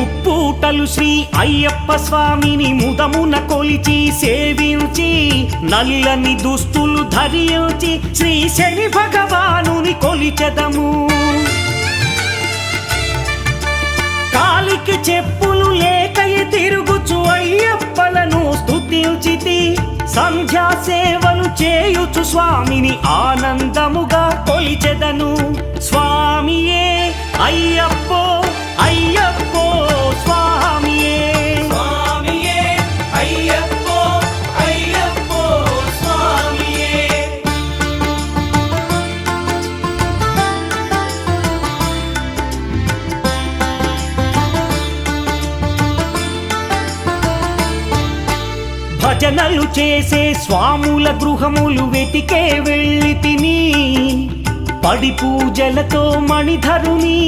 ముప్పూటలు శ్రీ అయ్యప్ప స్వామిని ముదమున కొలిచి సేవించి నల్లని దుస్తులు ధరించి శ్రీ శని భగవానుని కొలిచెదము. కాలికి చెప్పులు లేకయి తిరుగుచు అయ్యప్పలను స్తుతించితి. సంధ్యా సేవలు చేయుచు స్వామిని ఆనందముగా కొలిచెదను. స్వామియే అయ్యప్పో అయ్యప్పో స్వామియే, స్వామియే అయ్యప్పో అయ్యప్పో స్వామియే. భజనలు చేసే స్వాముల గృహములు వెతికే వెళ్ళి తిని పడి పూజలతో మణిధరుని